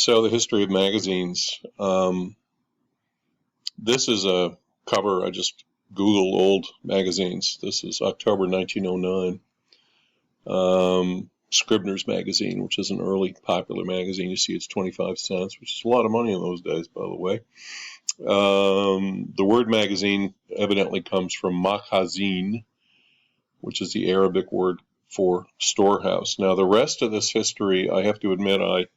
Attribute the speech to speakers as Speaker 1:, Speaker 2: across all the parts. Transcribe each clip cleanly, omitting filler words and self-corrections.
Speaker 1: So the history of magazines. This is a cover. I just Googled old magazines. This is October 1909. Scribner's magazine, which is an early popular magazine. You see it's 25 cents, which is a lot of money in those days, by the way. The word magazine evidently comes from makhazin, which is the Arabic word for storehouse. Now, the rest of this history, I have to admit, I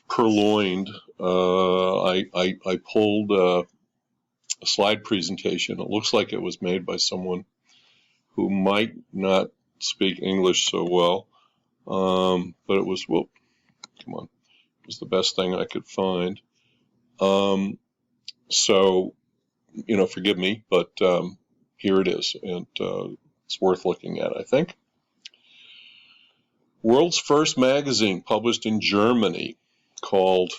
Speaker 1: purloined. I pulled a slide presentation. It looks like it was made by someone who might not speak English so well, but it was, well, come on, it was the best thing I could find. So, forgive me, but here it is, and it's worth looking at, I think. World's first magazine published in Germany called,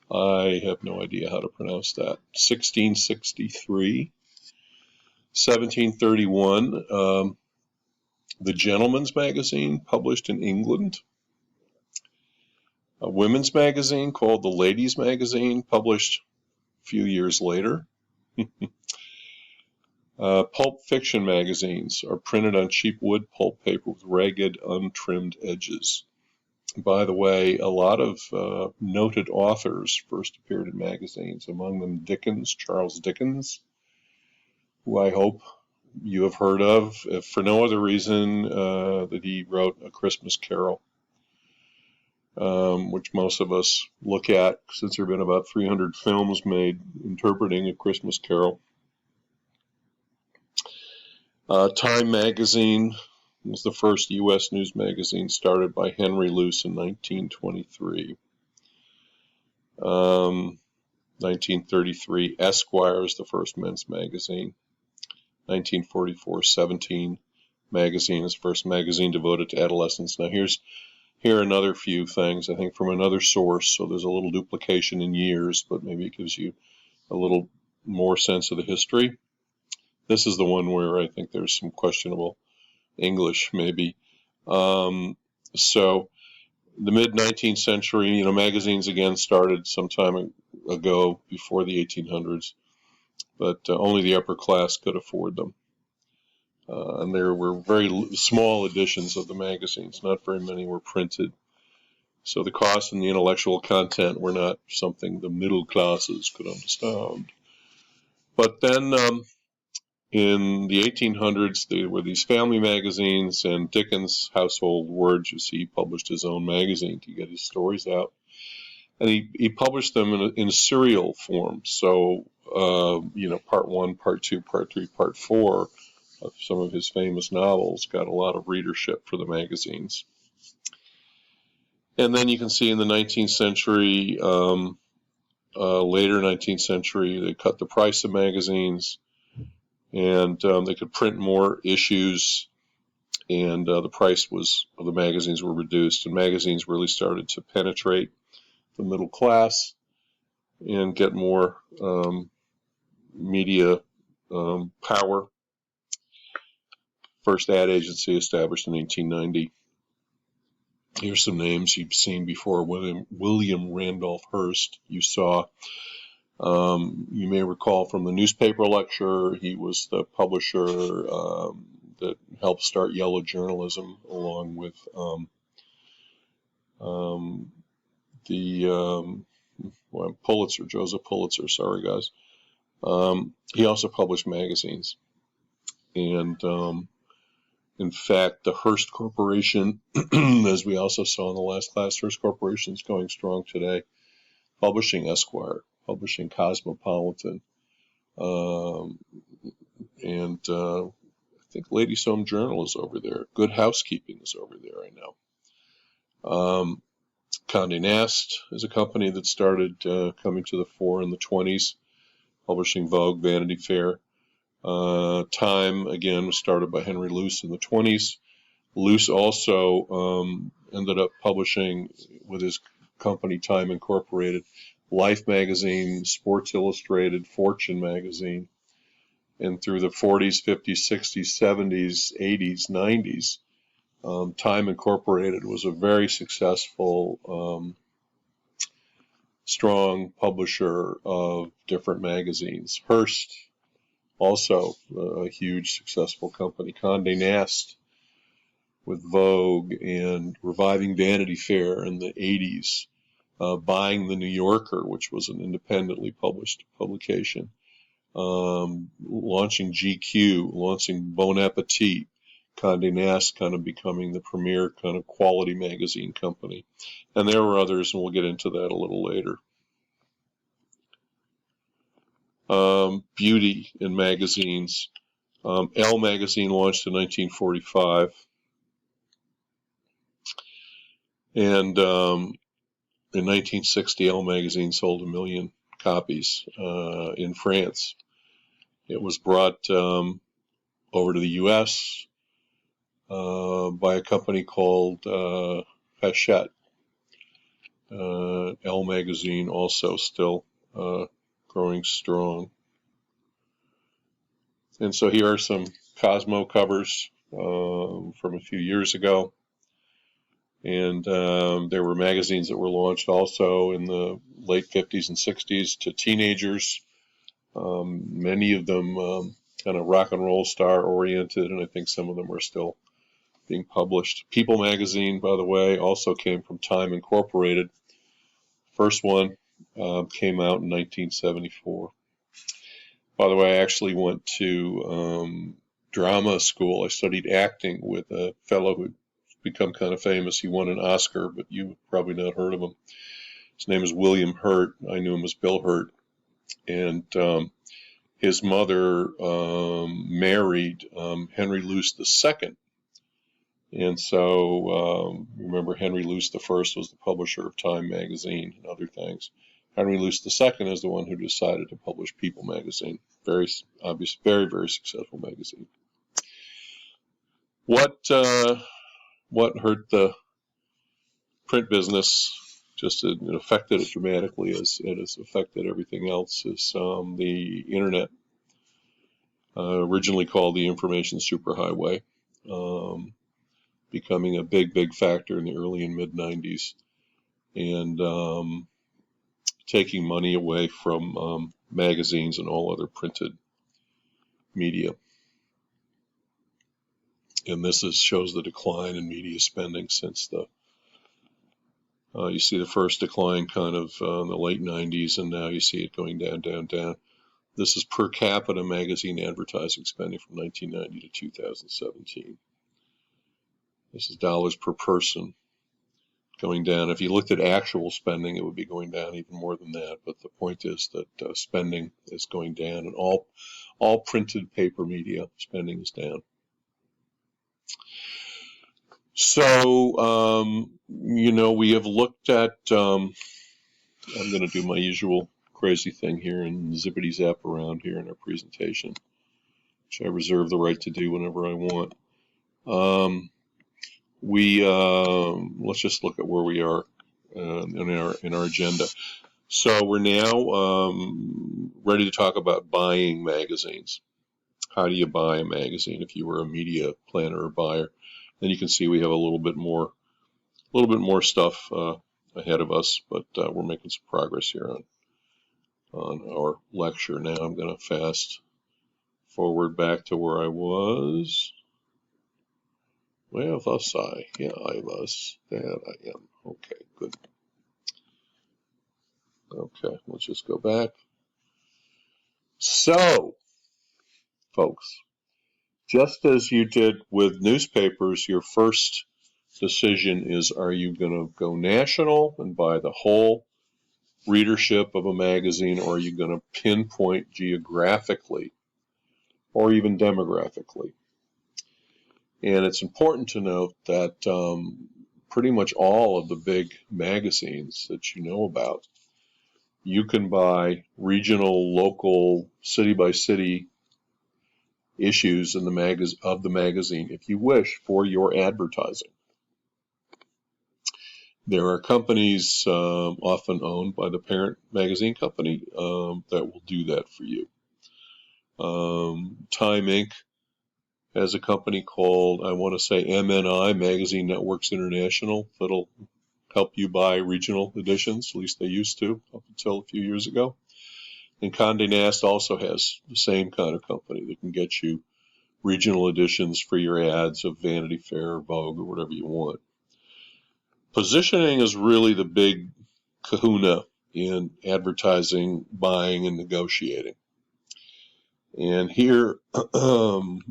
Speaker 1: I have no idea how to pronounce that, 1663. 1731, The Gentleman's Magazine, published in England. A women's magazine called The Ladies' Magazine, published a few years later. Pulp fiction magazines are printed on cheap wood pulp paper with ragged, untrimmed edges. By the way, a lot of noted authors first appeared in magazines, among them Dickens, Charles Dickens, who I hope you have heard of, if for no other reason that he wrote A Christmas Carol, which most of us look at since there have been about 300 films made interpreting A Christmas Carol. Time magazine was the first U.S. news magazine, started by Henry Luce in 1923. 1933, Esquire is the first men's magazine. 1944, 17 magazine is the first magazine devoted to adolescents. Now here are another few things, I think, from another source, so there's a little duplication in years, but maybe it gives you a little more sense of the history. This is the one where I think there's some questionable English, maybe. So the mid-19th century, magazines again started some time ago, before the 1800s, but only the upper class could afford them. And there were very small editions of the magazines. Not very many were printed. So the cost and the intellectual content were not something the middle classes could understand. But then in the 1800s, there were these family magazines, and Dickens' Household Words, you see, he published his own magazine to get his stories out. And he published them in a serial form. So, part 1, part 2, part 3, part 4 of some of his famous novels got a lot of readership for the magazines. And then you can see in the 19th century, later 19th century, they cut the price of magazines, and they could print more issues, and the price of the magazines were reduced, and magazines really started to penetrate the middle class and get more media power. First ad agency established in 1890. Here's some names you've seen before. William Randolph Hearst, you saw. You may recall from the newspaper lecture, he was the publisher that helped start yellow journalism, along with Pulitzer, Joseph Pulitzer, sorry guys. He also published magazines. And in fact, the Hearst Corporation, as we also saw in the last class, Hearst Corporation is going strong today, publishing Esquire, publishing Cosmopolitan, and I think Ladies' Home Journal is over there. Good Housekeeping is over there, I know. Condé Nast is a company that started coming to the fore in the 20s, publishing Vogue, Vanity Fair. Time, again, was started by Henry Luce in the 20s. Luce also ended up publishing, with his company Time Incorporated, Life magazine, Sports Illustrated, Fortune magazine. And through the 40s, 50s, 60s, 70s, 80s, 90s, Time Incorporated was a very successful strong publisher of different magazines. Hearst, also a huge successful company. Condé Nast with Vogue and reviving Vanity Fair in the 80s, buying the New Yorker, which was an independently published publication, launching GQ, launching Bon Appetit, Condé Nast kind of becoming the premier kind of quality magazine company. And there were others, and we'll get into that a little later. Beauty in magazines. Elle magazine launched in 1945. And in 1960, Elle magazine sold 1 million copies in France. It was brought over to the U.S. By a company called Hachette. Elle magazine also still growing strong. And so here are some Cosmo covers from a few years ago. And there were magazines that were launched also in the late 50s and 60s to teenagers. Many of them kind of rock and roll star oriented, and I think some of them are still being published. People magazine, by the way, also came from Time Incorporated. First one came out in 1974. By the way, I actually went to drama school. I studied acting with a fellow who'd become kind of famous. He won an Oscar, but you've probably not heard of him. His name is William Hurt. I knew him as Bill Hurt. And his mother married Henry Luce II. And so, remember, Henry Luce I was the publisher of Time magazine and other things. Henry Luce II is the one who decided to publish People magazine. Very obvious, very, very successful magazine. What hurt the print business? Just it affected it dramatically, as it has affected everything else, is the internet, originally called the information superhighway, becoming a big, big factor in the early and mid 90s, and taking money away from magazines and all other printed media. And this shows the decline in media spending since you see the first decline kind of in the late 90s, and now you see it going down, down, down. This is per capita magazine advertising spending from 1990 to 2017. This is dollars per person going down. If you looked at actual spending, it would be going down even more than that. But the point is that spending is going down, and all printed paper media spending is down. So, we have looked at, I'm going to do my usual crazy thing here and zippity zap around here in our presentation, which I reserve the right to do whenever I want. Let's just look at where we are in our agenda. So we're now ready to talk about buying magazines. How do you buy a magazine if you were a media planner or buyer? Then you can see we have a little bit more stuff ahead of us, but we're making some progress here on our lecture. Now I'm going to fast forward back to where I was. Where was I? Yeah, I was. There I am. Okay, good. Okay, let's just go back. So, folks, just as you did with newspapers, your first decision is, are you going to go national and buy the whole readership of a magazine, or are you going to pinpoint geographically or even demographically? And it's important to note that pretty much all of the big magazines that you know about, you can buy regional, local, city-by-city issues in of the magazine if you wish for your advertising. There are companies often owned by the parent magazine company that will do that for you. Time Inc. has a company called, I want to say, MNI, Magazine Networks International, that'll help you buy regional editions. At least they used to up until a few years ago. And Condé Nast also has the same kind of company that can get you regional editions for your ads of Vanity Fair or Vogue or whatever you want. Positioning is really the big kahuna in advertising, buying, and negotiating. And here,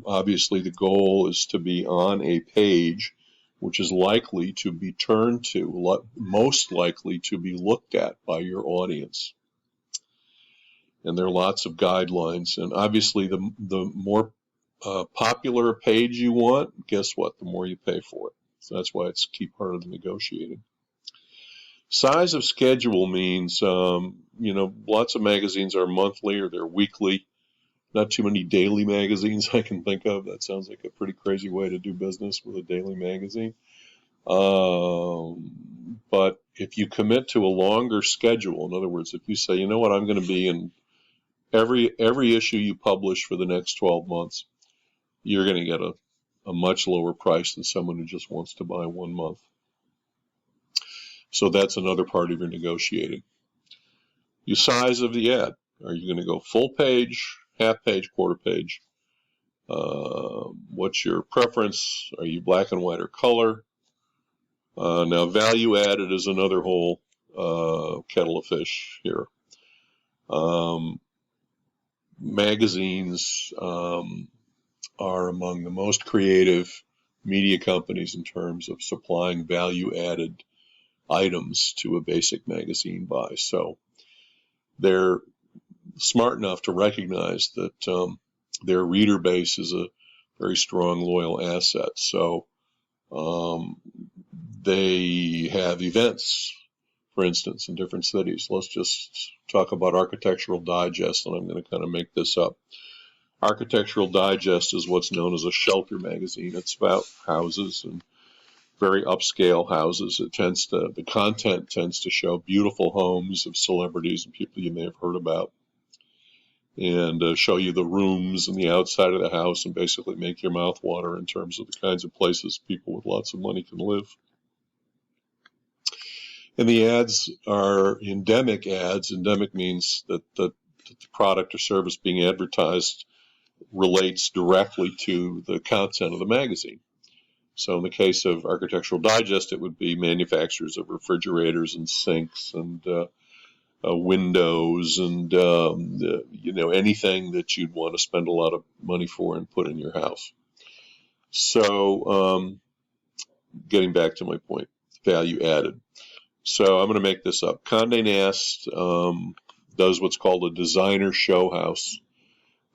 Speaker 1: obviously, the goal is to be on a page which is likely to be turned to, most likely to be looked at by your audience. And there are lots of guidelines. And obviously, the more popular a page you want, guess what? The more you pay for it. So that's why it's a key part of the negotiating. Size of schedule means, lots of magazines are monthly or they're weekly. Not too many daily magazines I can think of. That sounds like a pretty crazy way to do business with a daily magazine. But if you commit to a longer schedule, in other words, if you say, you know what, I'm going to be in every issue you publish for the next 12 months, you're going to get a much lower price than someone who just wants to buy 1 month. So that's another part of your negotiating. The size of the ad. Are you going to go full page, half page, quarter page? What's your preference? Are you black and white or color? Now, value added is another whole kettle of fish here. Magazines are among the most creative media companies in terms of supplying value added items to a basic magazine buy. So they're smart enough to recognize that their reader base is a very strong, loyal asset. So they have events, for instance, in different cities. Let's just talk about Architectural Digest, and I'm going to kind of make this up. Architectural Digest is what's known as a shelter magazine. It's about houses and very upscale houses. The content tends to show beautiful homes of celebrities and people you may have heard about, and show you the rooms and the outside of the house, and basically make your mouth water in terms of the kinds of places people with lots of money can live. And the ads are endemic ads. Endemic means that the product or service being advertised relates directly to the content of the magazine. So in the case of Architectural Digest, it would be manufacturers of refrigerators and sinks and windows and anything that you'd want to spend a lot of money for and put in your house. So getting back to my point, value added. So I'm going to make this up. Condé Nast does what's called a designer show house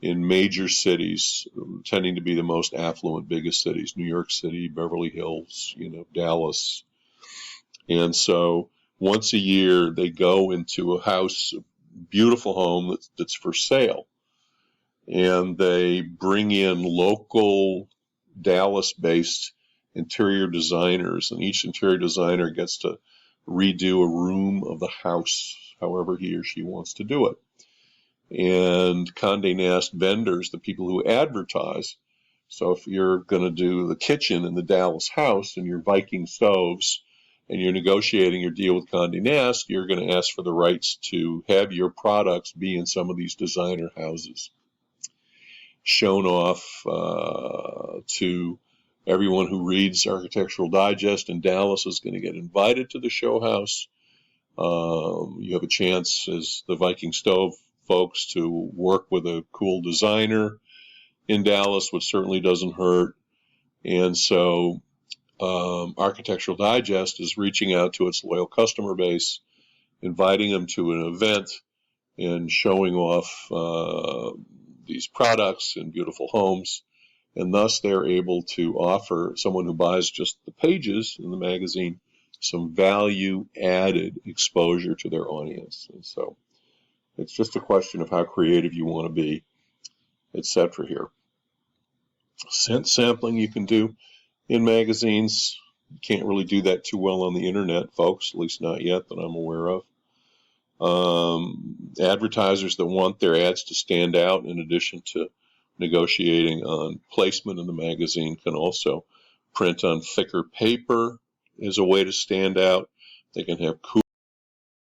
Speaker 1: in major cities, tending to be the most affluent, biggest cities: New York City, Beverly Hills, Dallas. And so once a year, they go into a house, a beautiful home that's for sale, and they bring in local Dallas-based interior designers, and each interior designer gets to redo a room of the house however he or she wants to do it. And Condé Nast vendors, the people who advertise, so if you're going to do the kitchen in the Dallas house and your Viking stoves and you're negotiating your deal with Condé Nast, you're going to ask for the rights to have your products be in some of these designer houses, shown off to everyone who reads Architectural Digest in Dallas is going to get invited to the show house. You have a chance as the Viking stove folks to work with a cool designer in Dallas, which certainly doesn't hurt. And so Architectural Digest is reaching out to its loyal customer base, inviting them to an event and showing off these products and beautiful homes. And thus they're able to offer someone who buys just the pages in the magazine some value added exposure to their audience. And so it's just a question of how creative you want to be, etc. here. Scent sampling you can do in magazines. You can't really do that too well on the internet, folks, at least not yet that I'm aware of. Advertisers that want their ads to stand out, in addition to negotiating on placement in the magazine, can also print on thicker paper as a way to stand out. They can have